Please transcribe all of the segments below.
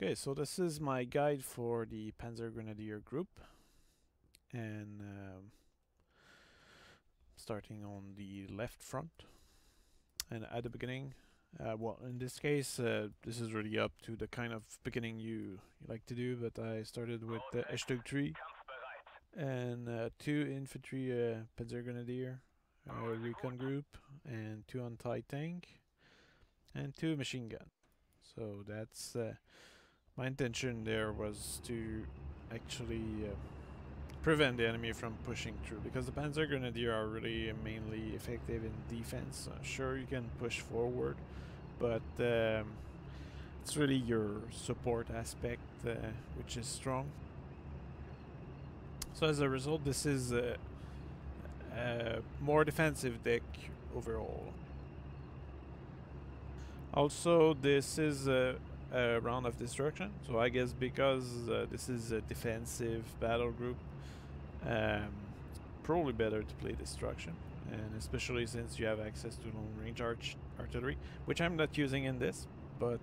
Okay, so this is my guide for the Panzergrenadier group, and starting on the left front. And at the beginning, well, in this case, this is really up to the kind of beginning you like to do, but I started with the 3 and 2 infantry Panzergrenadier recon group, and 2 anti-tank, and 2 machine gun. So that's my intention there was to actually prevent the enemy from pushing through, because the Panzergrenadier are really mainly effective in defense. Sure, you can push forward, but it's really your support aspect which is strong. So as a result, this is a more defensive deck overall. Also, this is a round of destruction, so I guess because this is a defensive battle group, it's probably better to play destruction, and especially since you have access to long range artillery, which I'm not using in this, but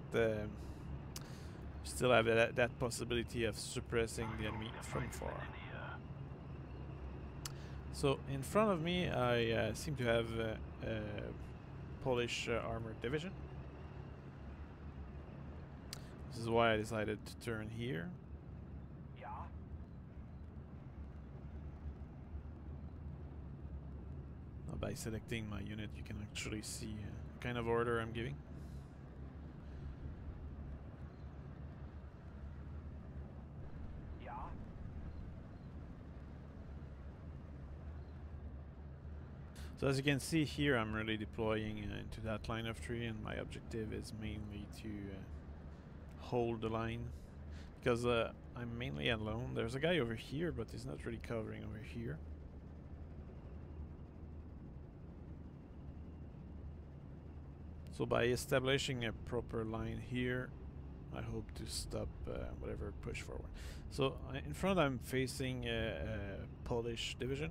still have that possibility of suppressing the enemy from far. So in front of me I seem to have a Polish armored division. This is why I decided to turn here. Now by selecting my unit, you can actually see the kind of order I'm giving. So as you can see here, I'm really deploying into that line of 3, and my objective is mainly to hold the line, because I'm mainly alone. There's a guy over here, but he's not really covering over here. So by establishing a proper line here, I hope to stop whatever push forward. So in front I'm facing a Polish division,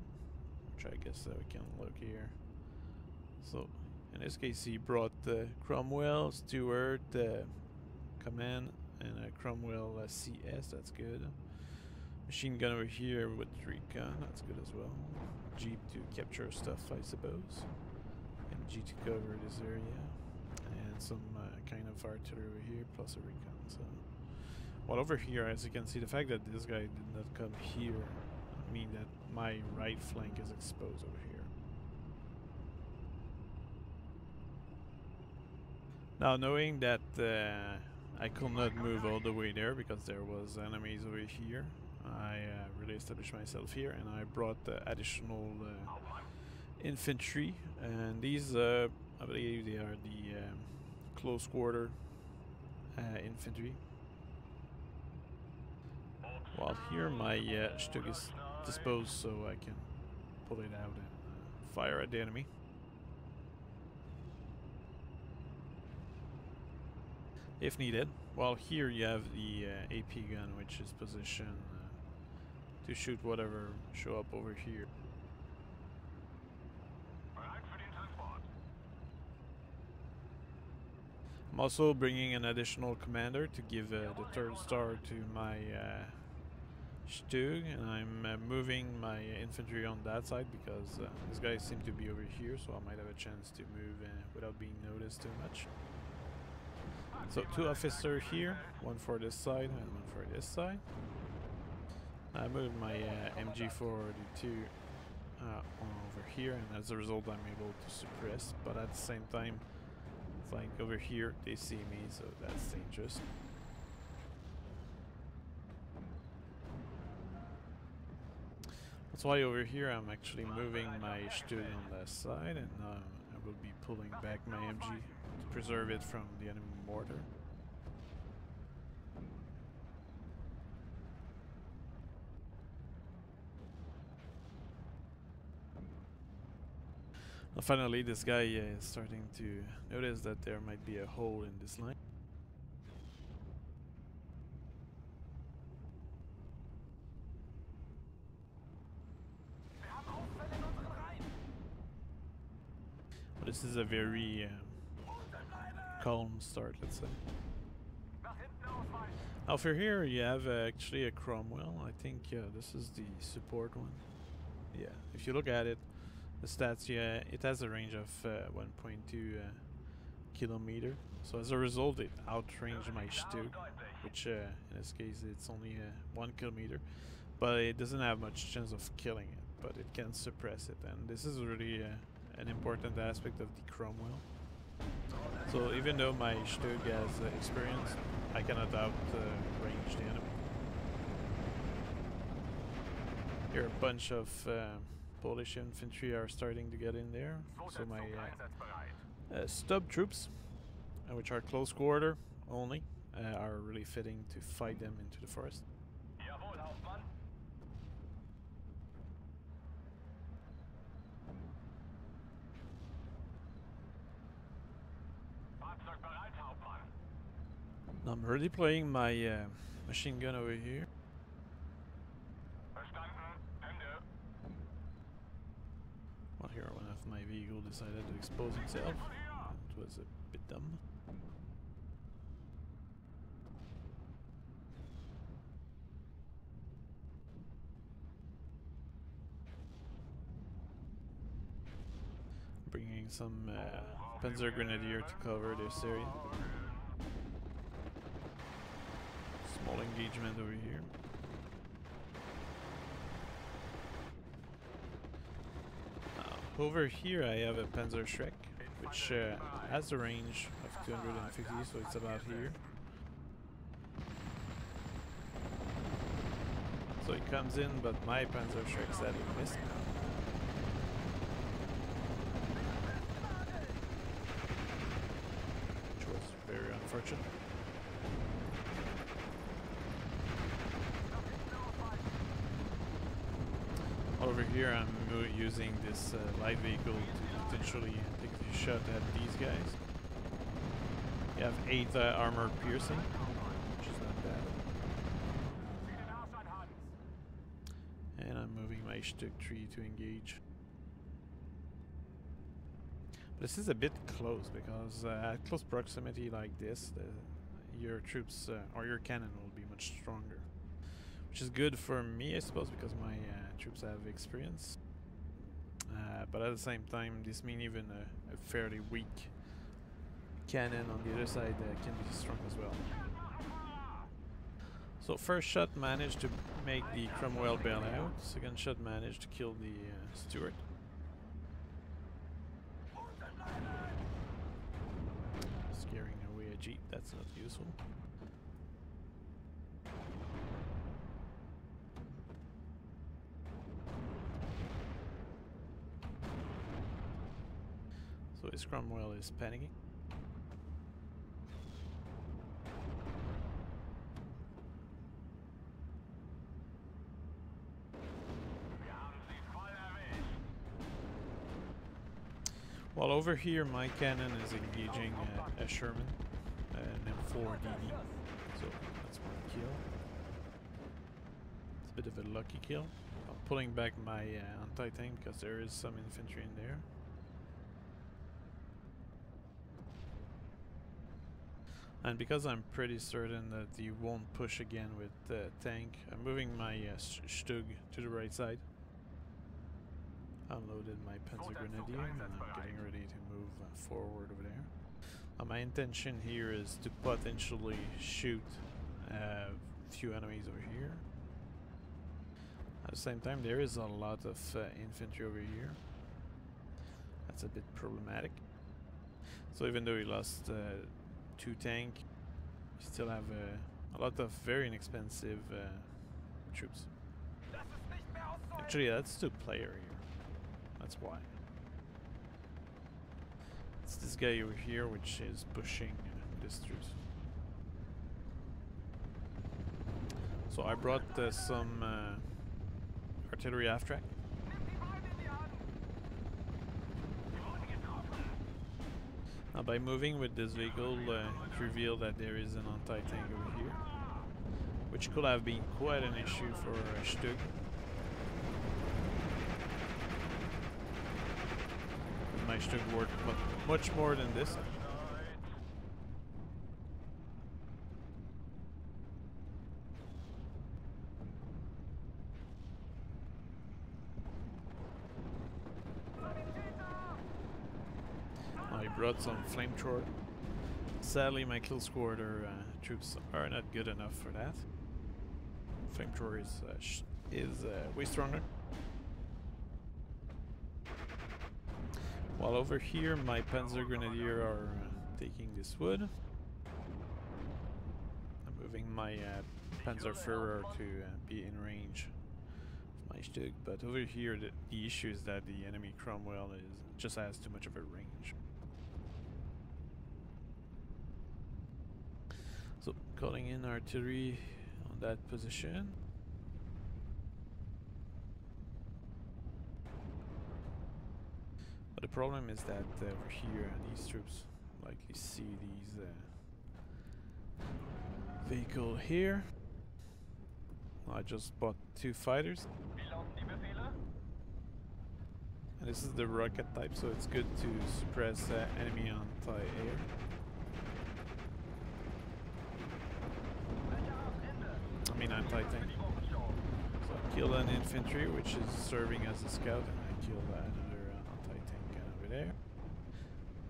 which I guess we can look here. So in this case he brought Cromwell, Stewart, Command, and a Cromwell CS, that's good. Machine gun over here with recon, that's good as well. Jeep to capture stuff, I suppose. MG to cover this area. And some kind of artillery over here, plus a recon. So, well, over here, as you can see, the fact that this guy did not come here means that my right flank is exposed over here. Now, knowing that I could not move all the way there because there was enemies over here, I really established myself here, and I brought additional infantry, and these I believe they are the close quarter infantry. While here my Stug is disposed, so I can pull it out and fire at the enemy. If needed. While here you have the AP gun, which is positioned to shoot whatever show up over here. I'm also bringing an additional commander to give the 3rd star to my Stug, and I'm moving my infantry on that side because these guys seem to be over here, so I might have a chance to move without being noticed too much. So 2 officers here, 1 for this side and 1 for this side. I moved my MG42 over here, and as a result I'm able to suppress, but at the same time, it's like over here they see me, so that's dangerous. That's why over here I'm actually moving my Stug on that side, and I will be pulling back my MG to preserve it from the enemy mortar. Now finally, this guy is starting to notice that there might be a hole in this line. But this is a very calm start, let's say. Over here you have actually a Cromwell. I think this is the support one. Yeah, if you look at it, the stats, yeah, it has a range of 1.2 kilometer. So as a result, it outranged my Stug, which in this case it's only 1 kilometer, but it doesn't have much chance of killing it, but it can suppress it, and this is really an important aspect of the Cromwell. So even though my Stug has experience, I cannot outrange the enemy. Here a bunch of Polish infantry are starting to get in there, so my stub troops, which are close quarter only, are really fitting to fight them into the forest. Now I'm redeploying my machine gun over here. Well, here one of my vehicles decided to expose himself. It was a bit dumb. Bringing some Panzergrenadier to cover this area. Small engagement over here. Over here I have a Panzer Shrek, which has a range of 250, so it's about here. So he comes in, but my Panzer Shrek sadly missed. Which was very unfortunate. Over here I'm using this light vehicle to potentially take a shot at these guys. You have 8 armored piercing, which is not bad. And I'm moving my Stug 3 to engage. But this is a bit close because at close proximity like this, your troops or your cannon will be much stronger. Which is good for me, I suppose, because my troops have experience. But at the same time, this means even a fairly weak cannon on the other side can be strong as well. So first shot managed to make the Cromwell bail out. Second shot managed to kill the Stuart. Scaring away a jeep, that's not useful. So his Cromwell is panicking. While over here my cannon is engaging a Sherman, an M4 DD. So that's one kill. It's a bit of a lucky kill. I'm pulling back my anti-tank because there is some infantry in there. And because I'm pretty certain that he won't push again with the tank, I'm moving my Stug to the right side. Unloaded my Panzergrenadier and I'm getting ready to move forward over there. My intention here is to potentially shoot a few enemies over here. At the same time, there is a lot of infantry over here. That's a bit problematic. So even though he lost 2 tank, you still have a lot of very inexpensive troops. Actually, that's 2 player here. That's why. It's this guy over here which is pushing this troops. So I brought some artillery half track. Now by moving with this vehicle, it revealed that there is an anti-tank over here, which could have been quite an issue for Stug. My Stug worked much more than this. brought some flamethrower. Sadly, my kill squatter troops are not good enough for that. Flamethrower is way stronger. While over here, my Panzergrenadier are taking this wood. I'm moving my Panzerführer to be in range of my Stug, but over here the issue is that the enemy Cromwell just has too much of a range. So calling in artillery on that position. But the problem is that over here these troops likely see these vehicle here. I just bought 2 fighters. And this is the rocket type, so it's good to suppress enemy anti-air. I mean anti-tank. So I killed an infantry which is serving as a scout, and I killed another anti-tank over there.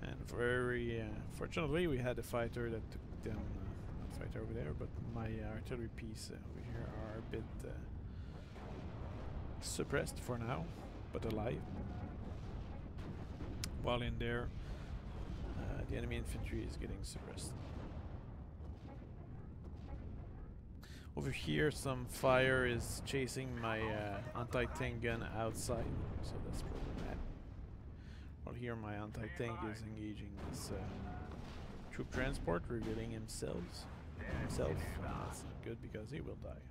And very fortunately we had a fighter that took down a fighter over there, but my artillery piece over here are a bit suppressed for now, but alive. While in there, the enemy infantry is getting suppressed. Over here, some fire is chasing my anti-tank gun outside, so that's problematic. While here, my anti-tank is engaging this troop transport, revealing himself. That's not good because he will die.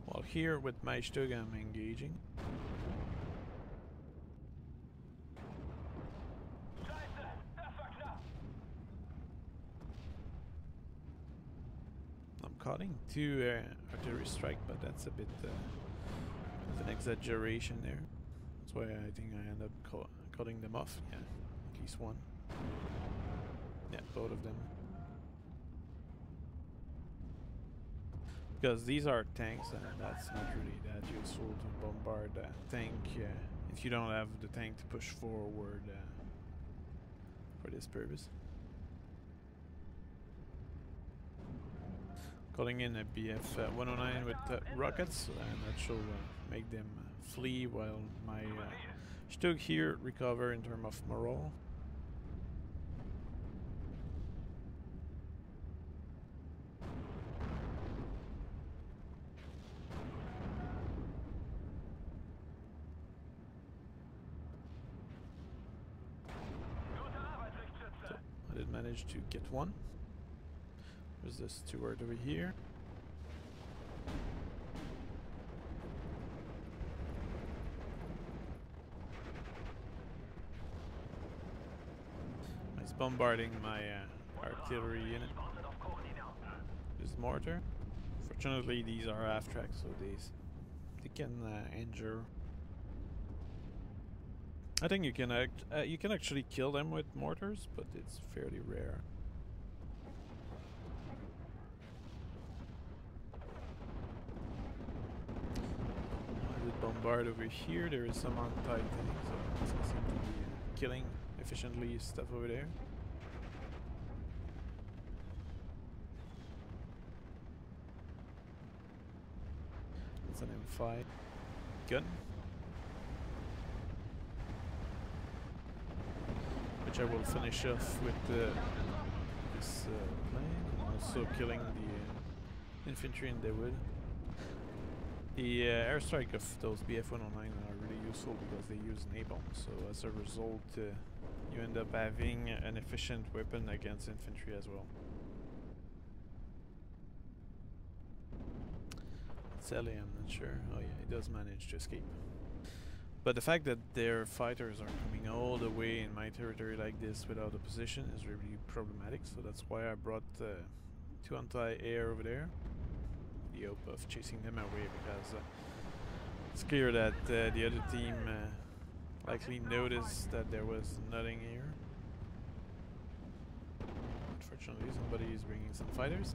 While here with my Stug I'm engaging. I'm cutting 2 artillery strike, but that's a bit of an exaggeration there. That's why I think I end up cutting them off. Yeah, at least one. Yeah, both of them. Because these are tanks, and that's not really that useful to bombard a tank if you don't have the tank to push forward for this purpose. Calling in a BF 109 with rockets, and that should make them flee while my Stug here recover in terms of morale. Managed to get one. There's the steward over here. He's bombarding my artillery unit. There's mortar. Fortunately, these are half tracks, so they can injure. I think you can actually kill them with mortars, but it's fairly rare. I would bombard over here. There is some anti-tank, so it seems to be killing efficiently stuff over there. It's an M5 gun, which I will finish off with this plane, and also killing the infantry in the wood. The airstrike of those BF-109 are really useful because they use an Aiborn, so as a result you end up having an efficient weapon against infantry as well. Sally, I'm not sure. Oh yeah, he does manage to escape. But the fact that their fighters are coming all the way in my territory like this without opposition is really problematic, so that's why I brought 2 anti-air over there, in the hope of chasing them away, because it's clear that the other team likely noticed that there was nothing here. But Fortunately, somebody is bringing some fighters.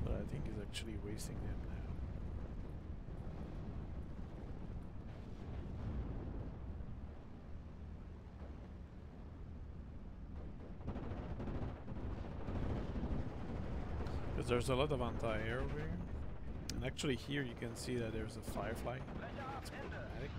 But I think he's actually wasting them now. Because there's a lot of anti-air over here. And actually here you can see that there's a firefly. It's problematic.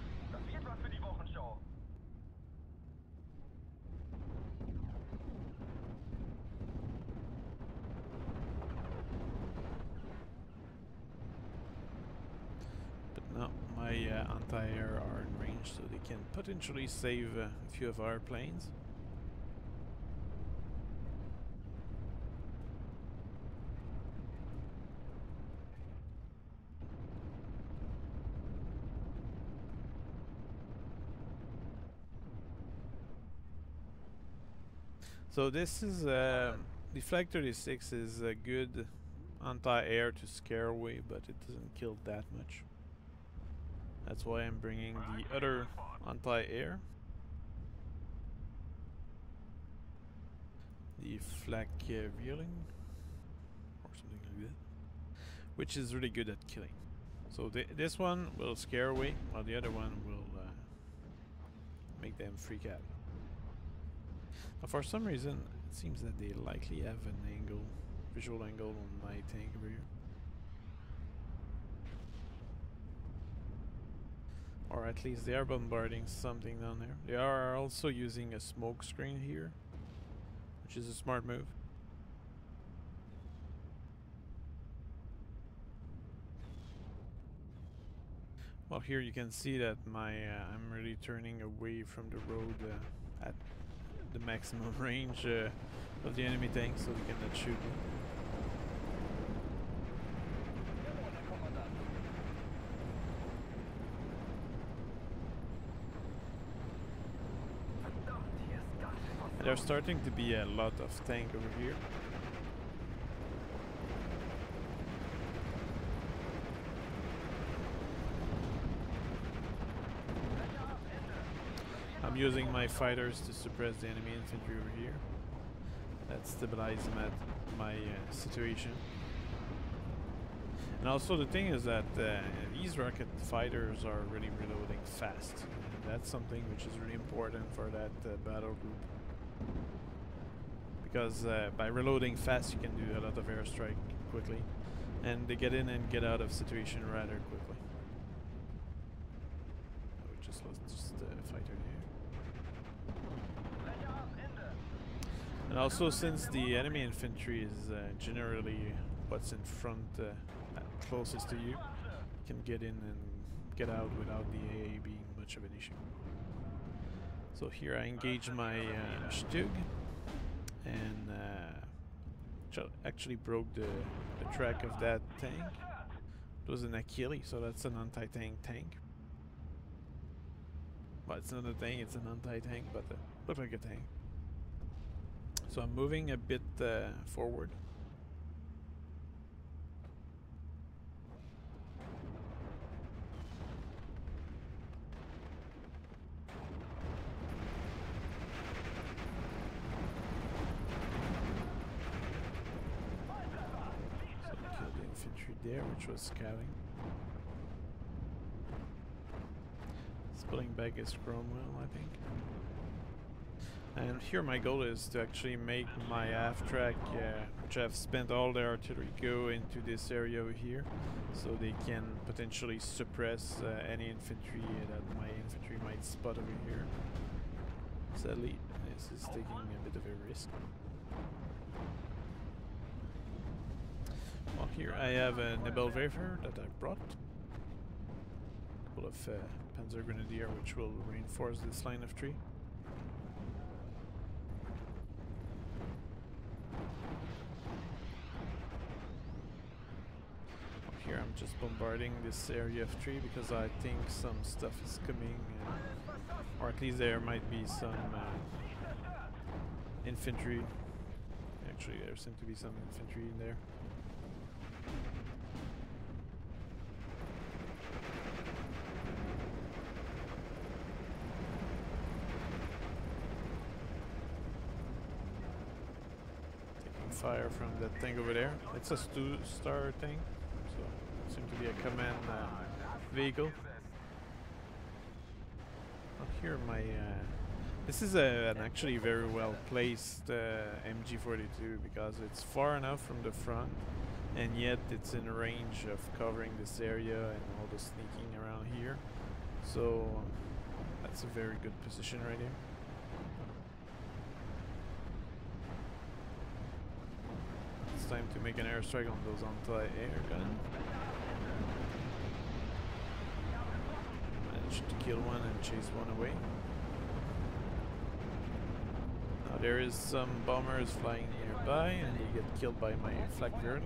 But no, my anti-air are in range, so they can potentially save a few of our planes. So this is the Flag 36 is a good anti-air to scare away, but it doesn't kill that much. That's why I'm bringing the other anti-air, the Flak Vierling or something like that, which is really good at killing. So this one will scare away, while the other one will make them freak out. Now for some reason, it seems that they likely have an angle, visual angle on my tank over here. Or at least they are bombarding something down there. They are also using a smoke screen here, which is a smart move. Well, here you can see that I'm really turning away from the road at the maximum range of the enemy tank, so they cannot shoot me. And there's starting to be a lot of tank over here. I'm using my fighters to suppress the enemy infantry over here. That stabilizes them at my situation. And also the thing is that these rocket fighters are really reloading fast. And that's something which is really important for that battle group. Because by reloading fast you can do a lot of airstrike quickly. And they get in and get out of situation rather quickly. We just lost a fighter there. And also, since the enemy infantry is generally what's in front, closest to you, you can get in and get out without the AA being much of an issue. So here I engage my Stug, and actually broke the track of that tank. It was an Achille, so that's an anti-tank tank. Well, it's not a tank, it's an anti-tank, but looks like a tank. So I'm moving a bit forward. So I killed the infantry there, which was scouting. It's pulling back his Cromwell, I think. And here my goal is to actually make my half track, which I've spent all the artillery, go into this area over here, so they can potentially suppress any infantry that my infantry might spot over here. Sadly, this is taking a bit of a risk. Well, here I have a Nebelwerfer that I brought. A couple of Panzergrenadier, which will reinforce this line of tree. Here I'm just bombarding this area of tree because I think some stuff is coming, or at least there might be some infantry. Actually, there seem to be some infantry in there. fire from that thing over there. It's a star thing, so it seems to be a command vehicle. Oh, here my this is an actually very well placed MG42 because it's far enough from the front, and yet it's in range of covering this area and all the sneaking around here. So that's a very good position right here. It's time to make an airstrike on those anti-air guns. Managed to kill one and chase one away. Now there is some bombers flying nearby and they get killed by my flak bird.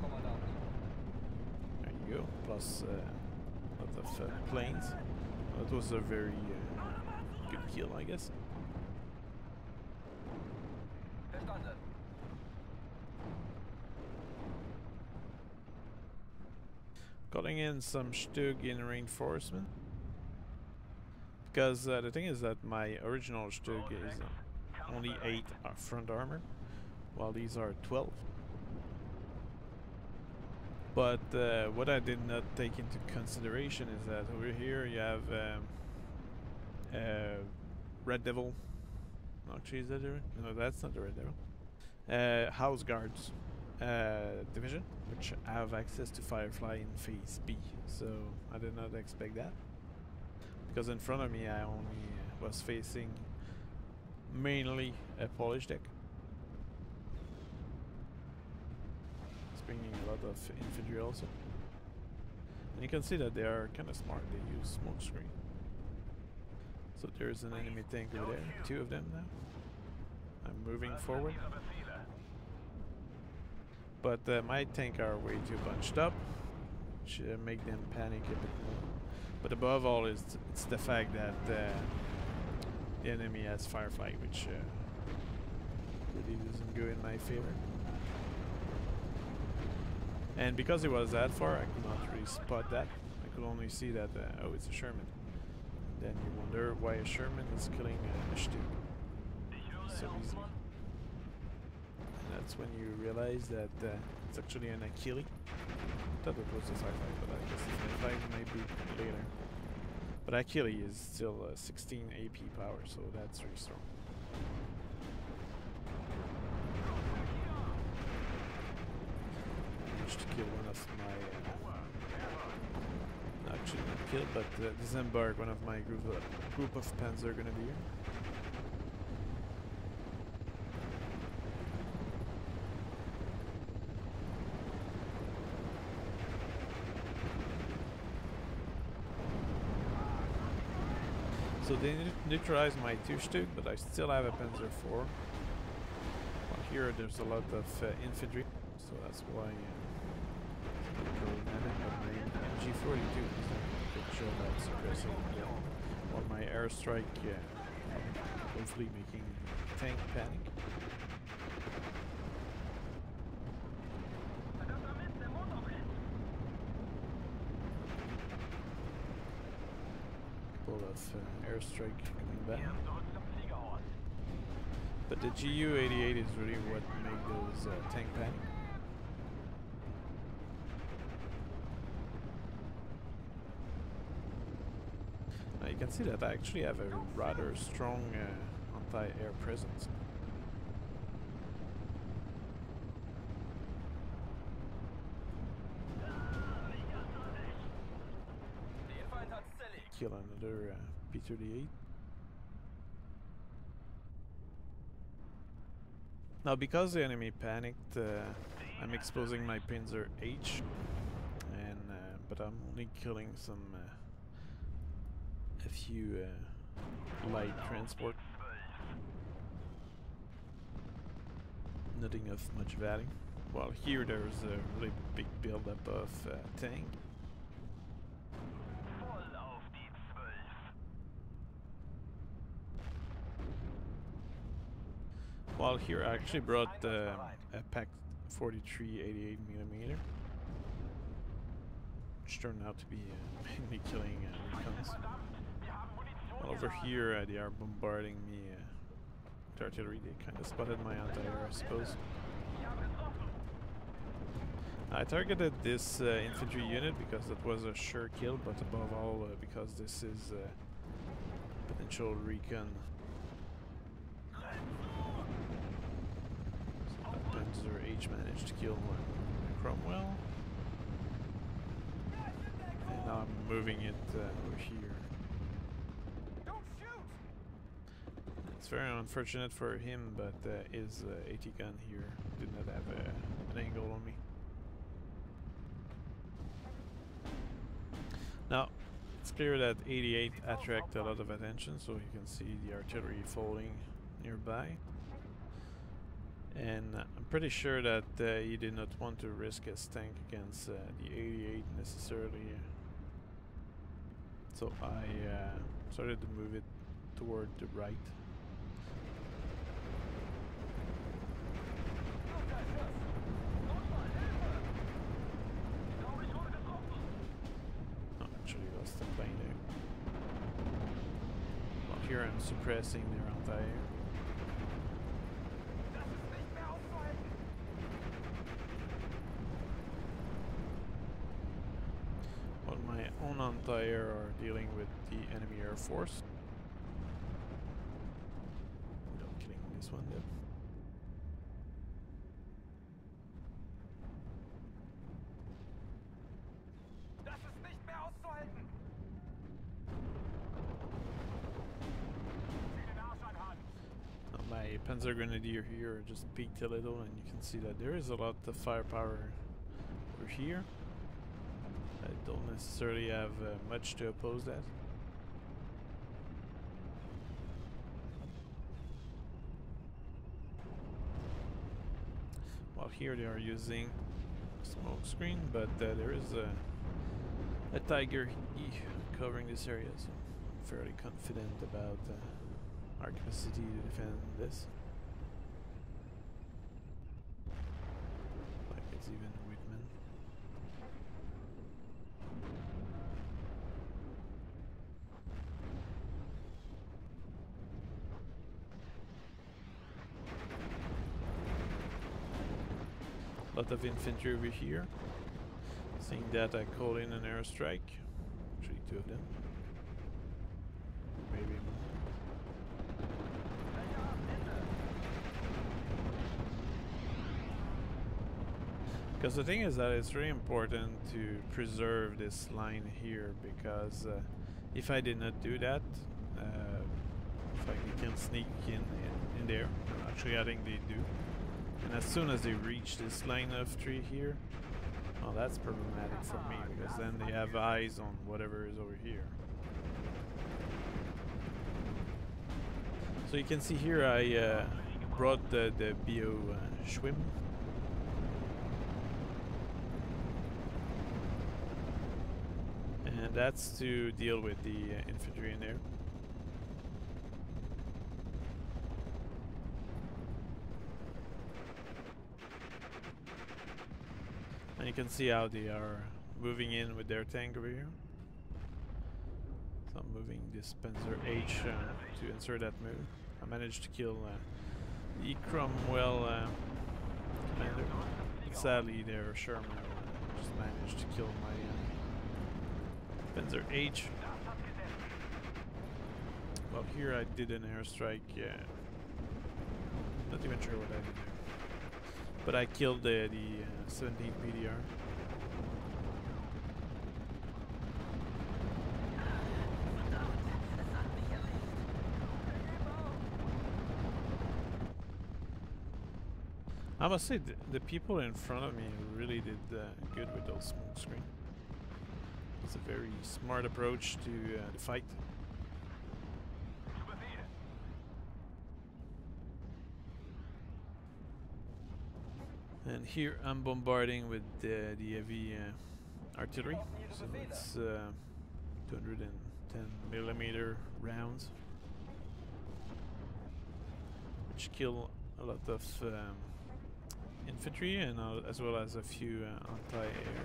There you go, plus a lot of planes. That was a very good kill, I guess. Calling in some Stug in reinforcement. Because the thing is that my original Stug is only 8 front armor, while these are 12. But what I did not take into consideration is that over here you have Red Devil. Actually, is that the no? That's not the Red Devil. House Guards division, which have access to Firefly in Phase B. So I did not expect that, because in front of me I only was facing mainly a Polish deck. Bringing a lot of infantry also, and you can see that they are kind of smart. They use smoke screen. So there's an enemy tank over there, 2 of them now. I'm moving forward, but my tank are way too bunched up, which make them panic a bit more. But above all is it's the fact that the enemy has Firefly, which really doesn't go in my favor. And because it was that far, I could not really spot that. I could only see that, oh, it's a Sherman. Then you wonder why a Sherman is killing a Stug so easily. And that's when you realize that it's actually an Achille. I thought it was a 5.5, but I guess the 5.5 might be later. But Achille is still 16 AP power, so that's really strong. To kill one of my actually not kill, but disembark one of my group of Panzergrenadier. So they neutralized my 2 Stug, but I still have a Panzer IV. Well, here there's a lot of infantry, so that's why MG42 is a good show about suppressing while my airstrike hopefully making the tank panic. Couple of airstrike coming back. But the GU-88 is really what make those tank panic. You can see that I actually have a rather strong anti-air presence. Kill another P-38. Now, because the enemy panicked, I'm exposing my Panzer H, and but I'm only killing some. A few light transport, nothing of much value. While here there's a really big buildup of tank. While here I actually brought a Pack 43 88mm, which turned out to be mainly killing recons. Over here, they are bombarding me with artillery. They kind of spotted my anti-air, I suppose. I targeted this infantry unit because it was a sure kill, but above all because this is potential recon. So that Panzer H managed to kill Cromwell. And now I'm moving it over here. It's very unfortunate for him, but his AT gun here did not have an angle on me. Now, it's clear that 88 attract a lot of attention, so you can see the artillery falling nearby. And I'm pretty sure that he did not want to risk his tank against the 88 necessarily. So I started to move it toward the right. Here I'm suppressing their anti-air. While my own anti-air are dealing with the enemy air force. Without killing this one though. Panzergrenadier here just peeked a little, and you can see that there is a lot of firepower over here. I don't necessarily have much to oppose that. While here they are using smoke screen, but there is a Tiger E covering this area, so I'm fairly confident about our capacity to defend this. Like it's even Whitman. Lot of infantry over here. Seeing that, I call in an airstrike. Actually, 2 of them. Maybe more. Because the thing is that it's really important to preserve this line here, because if I did not do that, if I can sneak in there, actually I think they do. And as soon as they reach this line of 3 here, well, that's problematic for me, because then they have eyes on whatever is over here. So you can see here I brought the BO Schwim. And that's to deal with the infantry in there. And you can see how they are moving in with their tank over here. So I'm moving this Panzer H to insert that move. I managed to kill the Cromwell commander. Sadly, their Sherman just managed to kill my Panzer H. Well, here I did an airstrike. Not even sure what I did there. But I killed the 17 PDR. I must say, the people in front of me really did good with those smoke screen. It's a very smart approach to the fight. And here I'm bombarding with the heavy artillery, so it's 210mm rounds, which kill a lot of infantry and as well as a few anti-air.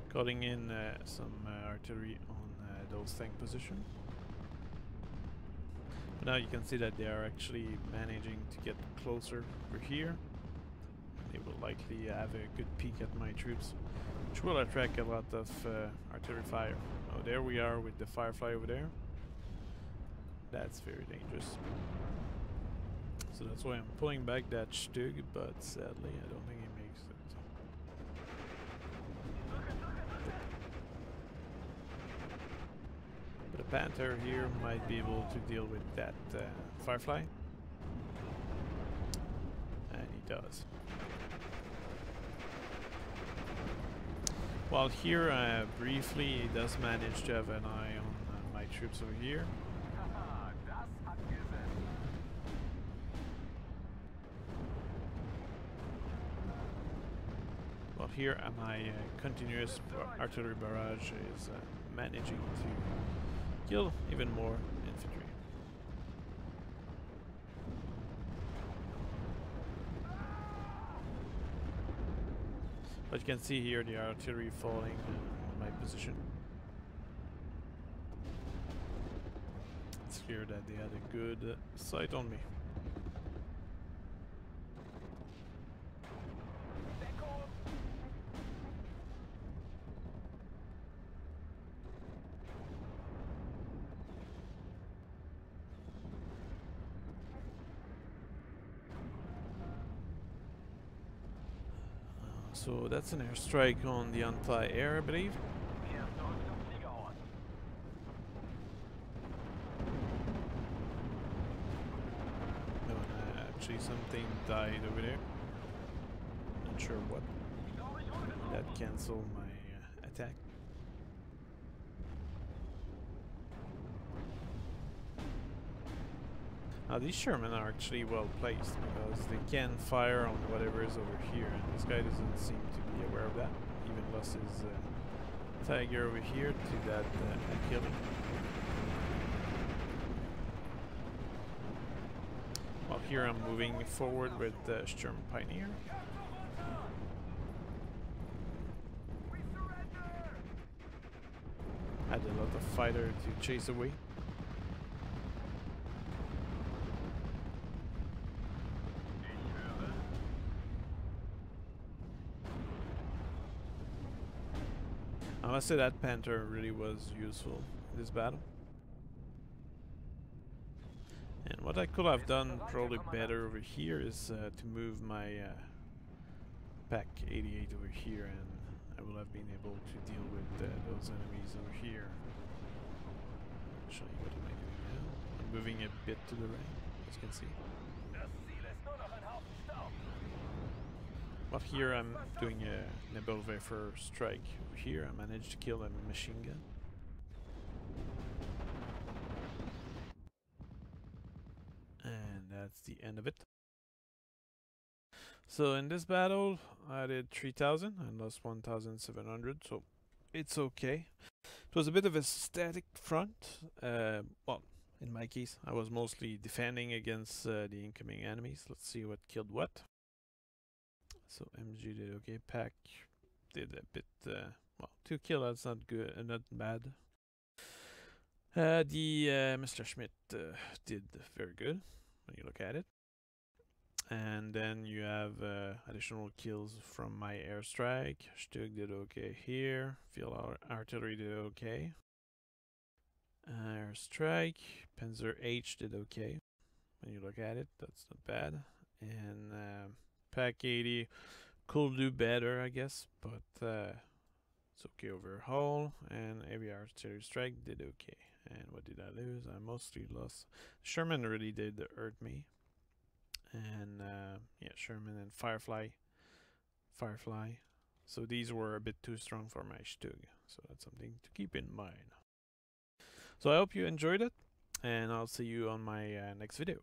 Calling in some artillery on those tank position. But now you can see that they are actually managing to get closer over here. They will likely have a good peek at my troops, which will attract a lot of artillery fire. Oh, there we are with the Firefly over there. That's very dangerous. So that's why I'm pulling back that Stug, but sadly I don't think he makes it. But the Panther here might be able to deal with that Firefly. And he does. While here, briefly, he does manage to have an eye on my troops over here. Well, here my continuous artillery barrage is managing to kill even more infantry. But you can see here the artillery falling on my position. It's clear that they had a good sight on me. So that's an airstrike on the anti-air, I believe. No, actually something died over there. Not sure what. That canceled my attack. Now these Sherman are actually well placed because they can fire on whatever is over here, and this guy doesn't seem to be aware of that. Even lost his Tiger over here to that killing. While here I'm moving forward with the Sturm Pioneer. Had a lot of fighter to chase away. I must say that Panther really was useful in this battle. And what I could have done probably better over here is to move my Pack 88 over here, and I will have been able to deal with those enemies over here. Actually, what am I doing now? I'm moving a bit to the right, as you can see. But here I'm doing a Nebelwerfer strike over here. I managed to kill a machine gun. And that's the end of it. So in this battle I did 3,000 and lost 1,700, so it's okay. It was a bit of a static front. Well, in my case I was mostly defending against the incoming enemies. Let's see what killed what. So MG did okay, Pack did a bit, well, 2 kills, that's not good, not bad. The Mr. Schmidt did very good when you look at it. And then you have additional kills from my airstrike. Stug did okay here, field artillery did okay. Airstrike, Panzer H did okay when you look at it, that's not bad. And Pack 80 could do better, I guess, but it's okay overall. And heavy artillery strike did okay. And what did I lose? I mostly lost. Sherman really did hurt me. And yeah, Sherman and Firefly. So these were a bit too strong for my Stug. So that's something to keep in mind. So I hope you enjoyed it, and I'll see you on my next video.